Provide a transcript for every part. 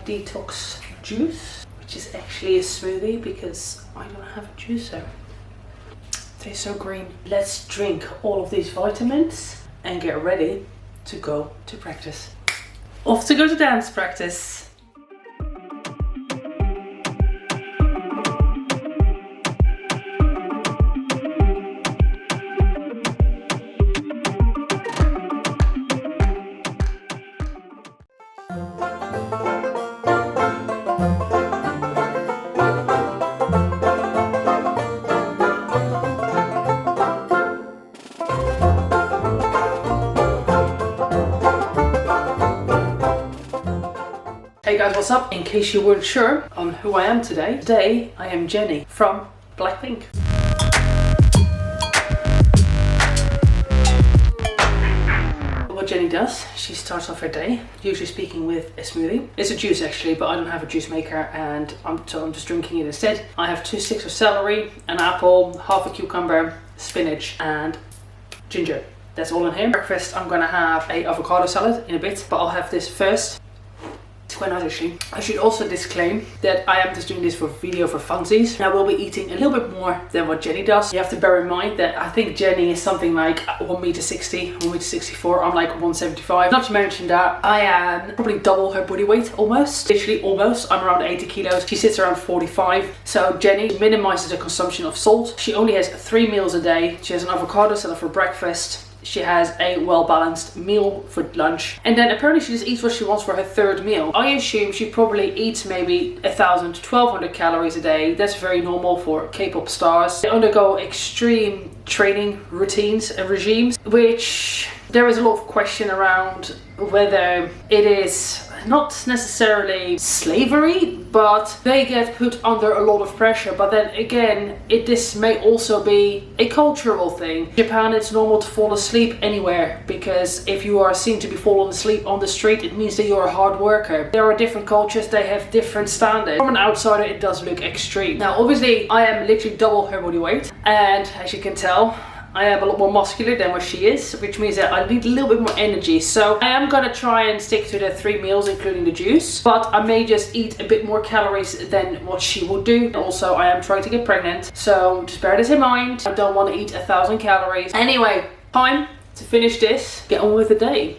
detox juice, which is actually a smoothie because I don't have a juicer. Tastes so green. Let's drink all of these vitamins and get ready to go to practice. Off to go to dance practice. Hey guys, what's up? In case you weren't sure on who I am today I am Jennie from BLACKPINK. What Jennie does, she starts off her day, usually speaking, with a smoothie. It's a juice actually, but I don't have a juice maker and so I'm just drinking it instead. I have 2 sticks of celery, an apple, half a cucumber, spinach and ginger. That's all in here. Breakfast, I'm gonna have a avocado salad in a bit, but I'll have this first. It's quite nice actually. I should also disclaim that I am just doing this for video for funsies. And I will be eating a little bit more than what Jennie does. You have to bear in mind that I think Jennie is something like 1m60, 1m64. I'm like 175. Not to mention that I am probably double her body weight almost. Literally almost. I'm around 80 kilos. She sits around 45. So Jennie minimizes the consumption of salt. She only has 3 meals a day. She has an avocado salad for breakfast. She has a well-balanced meal for lunch, and then apparently she just eats what she wants for her 3rd meal. I assume she probably eats maybe 1,000 to 1,200 calories a day. That's very normal for K-pop stars. They undergo extreme training routines and regimes, which there is a lot of question around whether it is not necessarily slavery, but they get put under a lot of pressure. But then again, this may also be a cultural thing. In Japan, it's normal to fall asleep anywhere, because if you are seen to be falling asleep on the street, it means that you're a hard worker. There are different cultures, they have different standards. From an outsider, it does look extreme. Now, obviously, I am literally double her body weight, and as you can tell, I am a lot more muscular than what she is, which means that I need a little bit more energy. So I am gonna try and stick to the 3 meals, including the juice, but I may just eat a bit more calories than what she would do. Also, I am trying to get pregnant, so just bear this in mind. I don't want to eat 1,000 calories. Anyway, time to finish this, get on with the day.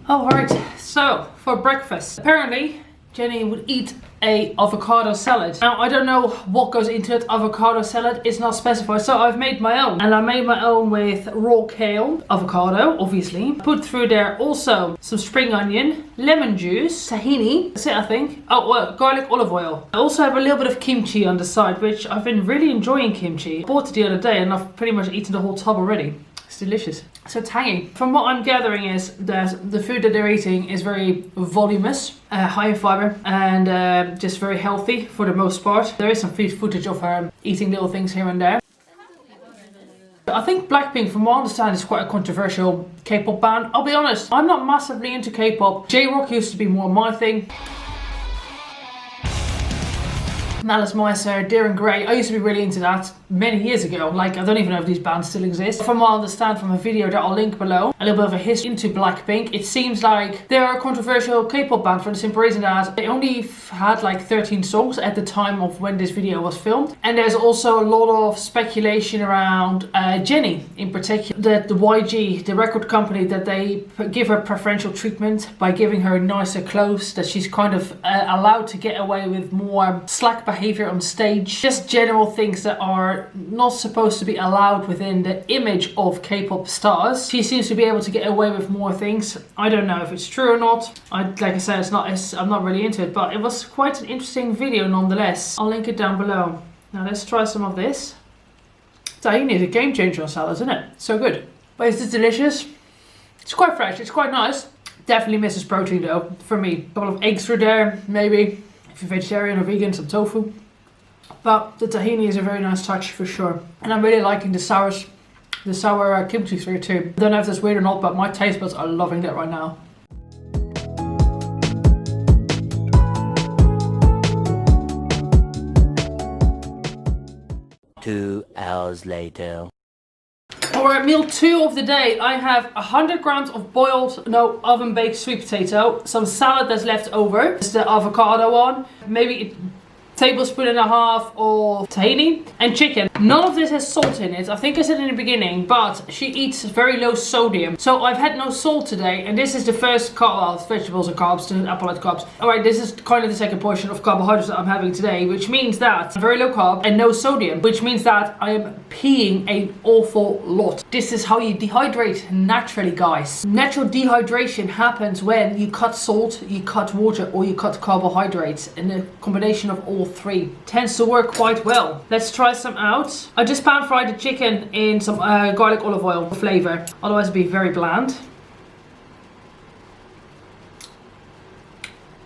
Alright, so for breakfast, apparently Jennie would eat a avocado salad. Now, I don't know what goes into that avocado salad, it's not specified, so I've made my own. And I made my own with raw kale, avocado, obviously. Put through there also some spring onion, lemon juice, tahini, that's it I think. Oh, well, garlic olive oil. I also have a little bit of kimchi on the side, which I've been really enjoying kimchi. I bought it the other day and I've pretty much eaten the whole tub already. It's delicious. So tangy. From what I'm gathering is that the food that they're eating is very voluminous, high in fiber, and just very healthy for the most part. There is some footage of her eating little things here and there. I think BLACKPINK, from what I understand, is quite a controversial K-pop band. I'll be honest, I'm not massively into K-pop. J-rock used to be more my thing. Malice Moiser, Darren Gray, I used to be really into that many years ago. Like, I don't even know if these bands still exist. From what I understand from a video that I'll link below, a little bit of a history into BLACKPINK, it seems like they're a controversial K-pop band for the simple reason that they only had like 13 songs at the time of when this video was filmed. And there's also a lot of speculation around Jennie in particular, that the YG, the record company, that they give her preferential treatment by giving her nicer clothes, that she's kind of allowed to get away with more slack behavior on stage. Just general things that are not supposed to be allowed within the image of K-pop stars. She seems to be able to get away with more things. I don't know if it's true or not. Like I said, I'm not really into it, but it was quite an interesting video nonetheless. I'll link it down below. Now let's try some of this. Tahini is a game changer on salads, isn't it? So good. But is this delicious? It's quite fresh, it's quite nice. Definitely misses protein though, for me. A couple of eggs through there, maybe. If you're vegetarian or vegan, some tofu. But the tahini is a very nice touch for sure. And I'm really liking the sours the sour kimchi through too. I don't know if that's weird or not, but my taste buds are loving that right now. Two hours later. Alright, meal 2 of the day. I have 100 grams of boiled, no, oven baked sweet potato, some salad that's left over, it's the avocado one, maybe tablespoon and a half of tahini and chicken. None of this has salt in it. I think I said in the beginning, but she eats very low sodium. So I've had no salt today, and this is the first carb. Well, vegetables are carbs, the apple and carbs. Alright, this is kind of the second portion of carbohydrates that I'm having today, which means that very low carb and no sodium, which means that I am peeing an awful lot. This is how you dehydrate naturally, guys. Natural dehydration happens when you cut salt, you cut water, or you cut carbohydrates, and the combination of all 3 tends to work quite well. Let's try some out. I just pan fried the chicken in some garlic olive oil for flavor, otherwise it'd be very bland.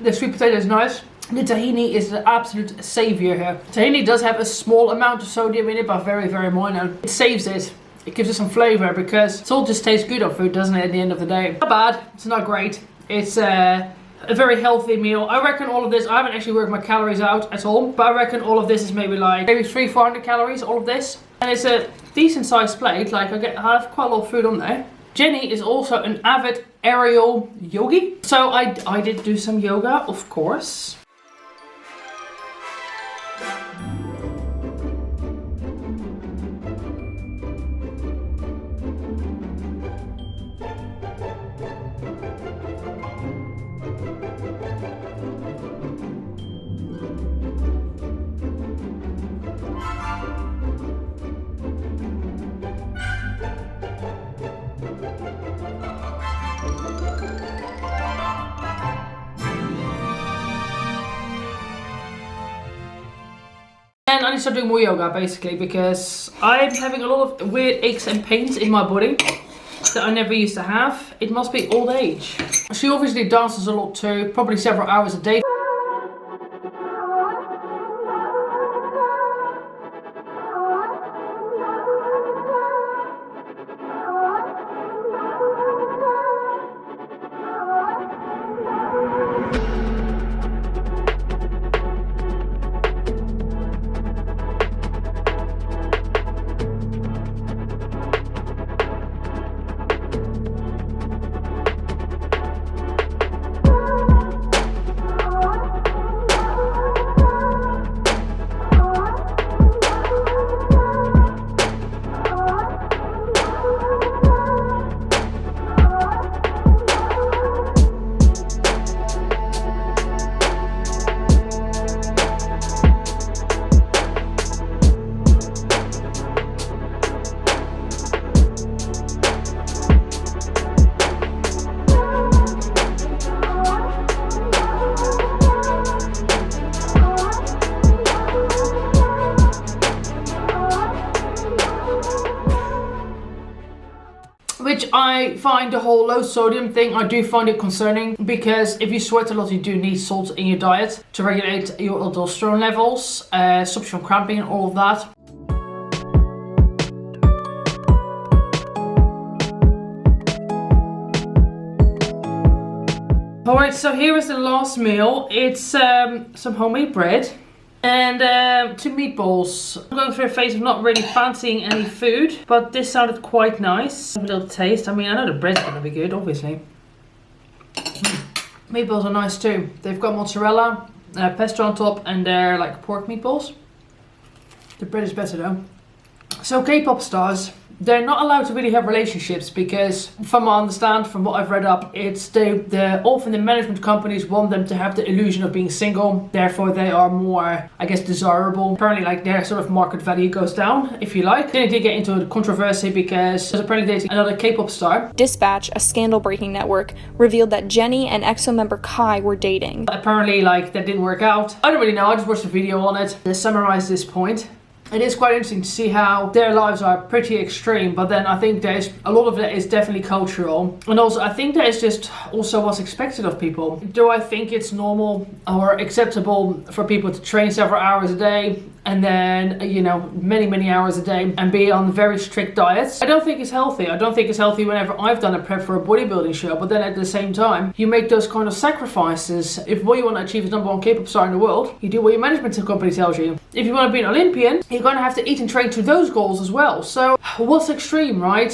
The sweet potato is nice. The tahini is the absolute savior here. Tahini does have a small amount of sodium in it, but very, very minor. It saves it. It gives it some flavor because salt just tastes good on food, doesn't it, at the end of the day? Not bad. It's not great. It's a very healthy meal. I reckon all of this, I haven't actually worked my calories out at all, but I reckon all of this is maybe 300-400 calories, all of this. And it's a decent sized plate, like I have quite a lot of food on there. Jennie is also an avid aerial yogi. So I did do some yoga, of course. And I need to start doing more yoga basically because I'm having a lot of weird aches and pains in my body that I never used to have. It must be old age. She obviously dances a lot too, probably several hours a day. Which I find the whole low sodium thing, I do find it concerning because if you sweat a lot, you do need salt in your diet to regulate your aldosterone levels, stops you from cramping and all of that. Alright, so here is the last meal. It's some homemade bread and 2 meatballs. I'm going through a phase of not really fancying any food, but this sounded quite nice. Have a little taste. I mean, I know the bread's gonna be good, obviously. Meatballs are nice too. They've got mozzarella, pesto on top, and they're like pork meatballs. The bread is better though. So K-pop stars, they're not allowed to really have relationships because, from what I understand, from what I've read up, it's often the management companies want them to have the illusion of being single. Therefore, they are more, I guess, desirable. Apparently, like their sort of market value goes down, if you like. Then they did get into a controversy because there's apparently dating another K-pop star. Dispatch, a scandal-breaking network, revealed that Jennie and EXO member Kai were dating. Apparently, like that didn't work out. I don't really know. I just watched a video on it to summarize this point. It is quite interesting to see how their lives are pretty extreme, but then I think there's a lot of it is definitely cultural, and also I think that is just also what's expected of people. Do I think it's normal or acceptable for people to train several hours a day and then, you know, many hours a day and be on very strict diets. I don't think it's healthy. I don't think it's healthy whenever I've done a prep for a bodybuilding show, but then at the same time, you make those kind of sacrifices. If what you want to achieve is #1 K-pop star in the world, you do what your management company tells you. If you want to be an Olympian, you're going to have to eat and train to those goals as well. So what's extreme, right?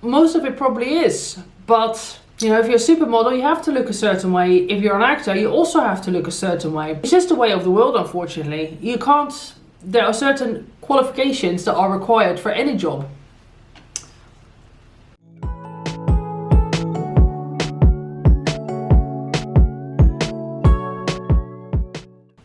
Most of it probably is, but you know, if you're a supermodel, you have to look a certain way. If you're an actor, you also have to look a certain way. It's just the way of the world, unfortunately. You can't, there are certain qualifications that are required for any job.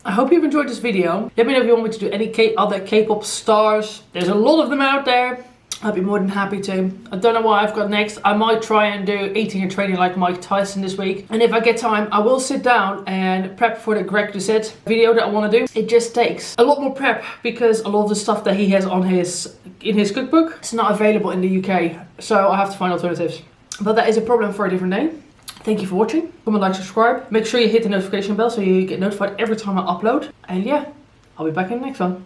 I hope you've enjoyed this video. Let me know if you want me to do any other K-pop stars. There's a lot of them out there. I'd be more than happy to. I don't know what I've got next. I might try and do eating and training like Mike Tyson this week. And if I get time, I will sit down and prep for the Greg Doucette video that I want to do. It just takes a lot more prep because a lot of the stuff that he has on in his cookbook is not available in the UK. So I have to find alternatives. But that is a problem for a different day. Thank you for watching. Comment, like, subscribe. Make sure you hit the notification bell so you get notified every time I upload. And yeah, I'll be back in the next one.